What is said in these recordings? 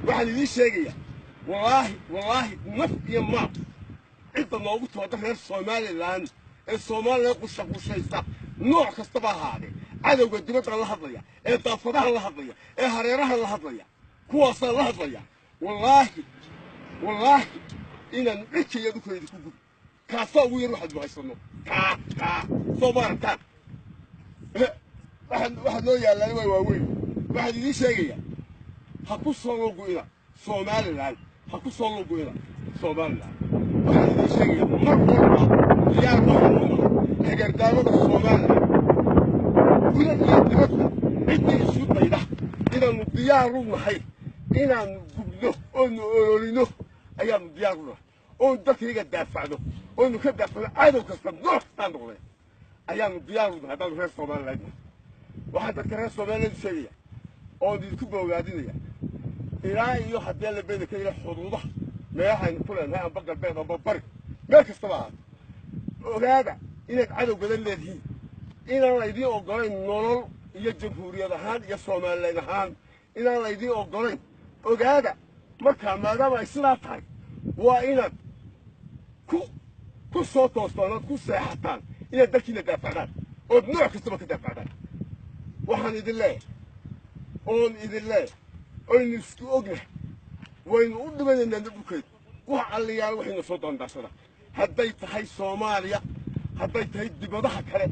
waxaan idiin sheegayaa wallaahi naf iyo maal cidda noogu timaada reer somalilan ee soomaaliya qushaysta nooc kastaba ahaadee cadowga dibadda la hadlaya ee daafadaha la hadlaya ee hareeraha la hadlaya kuwaasaa la hadlaya wallaahi inaan cidkayadu kaydi ku gubi kaasaa ugu yar waxaad mahaysanno kaa soo maaragtaan waxaad noo yaallaan waa waaweyn waxaad idiin sheegayaa ha ku soo logo'ina somalilan ha ku soo logo'ina somalilan waxaan idiin sheegayaa mar walba diyaar waxaan u nahay hagardaamada somalilan guda iyo dibadda ciddii isu dayda inaannu diyaar u nahay inaannu gubno oonu ololino ayaannu diyaar u nahay oonu dadkayga daafacno oonu ka daafacno cadow kasta nooc kastaa noqdee ayaannu diyaar u nahay haddaanu reer somalilan nahay waxaan dadka reer somalilan sheegaya oon idinku boogaadinaya ilaa iyo haddii la beeda ka ila xuduudaha meelahaynu ku leenahay amba galbeed amba bari meel kastaba ahaato ogaada inaad cadow badan leedihiin inaan laydiin oggolayn nolol iyo jamhuuriyad ahaan iyo somalilan ahaan inaan laydiin oggolayn ogaada markaa maadaama ay sidaa tahay waa inaad ku soo toostaan ood ku seexataan inaad dalkiina daafacdaan ood nooc kastaba ka daafacdaan waxaan idin leeyahay oynu isku ognahay waynu u dhimanaynaa dhulkeeda wax alliyaal waxayna soo daandaashada hadday tahay soomaaliya hadday tahay dibadaha kale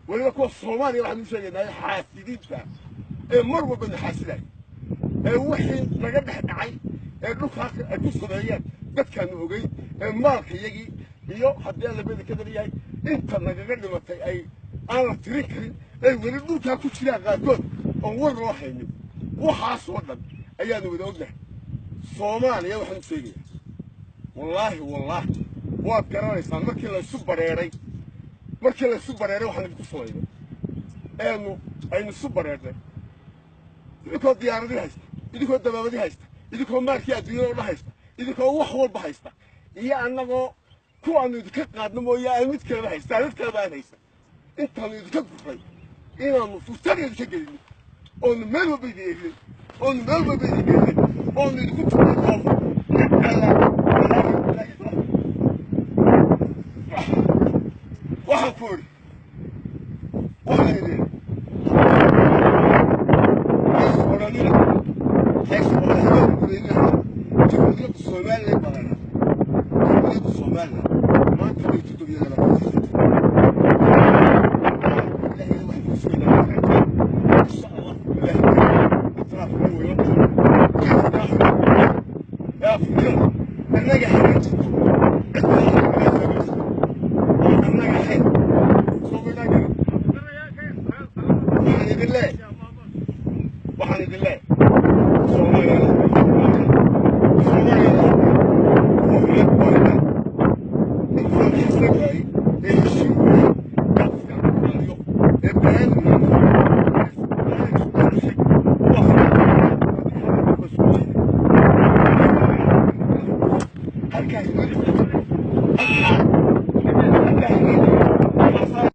weliba kuwa soomaaliya waxaan u sheegaynaa xaasidiinta ee mar walba na xaasidaya ee wixii naga dhex dhacay ee dhulkaa ay ku sameeyeen dadkaanu ogeyn ee maalkayagii iyo haddii alla beeda ka daliyahay inta nagaga dhimatay ay aan la tirin karin ay weli dhulkaa ku jiraan qaarkood oon war loo haynin waxaasoo dhan ayaanu wada ognahay soomaaliya waxaan u sheegayaa wallaahi waad garanaysaan markii laysu bareeray waxaan idinku samaynay aynu isu bareernay idinkoo diyaaradii haysta idinkoo dabaabadii haysta idinkoo maalkii adduunyada o dhan haysta idinkoo wax walba haysta iyo annagoo kuwaannu idinka qaadno mooye aan mid kaleba haysta mid kaleba aan haysta intaannu idinka gurray inaannu furtan idinka gelino oonu meel walba idin eegnin oonu idinku tuurnay koofo waxaan ku idhi waxaan idin jamhuuriyadda somalilan badana jamhuuriyadda somalilan maanta way todobiyadala annaga hagaajito annaga ahayn waxaan idin leeyahay somalilan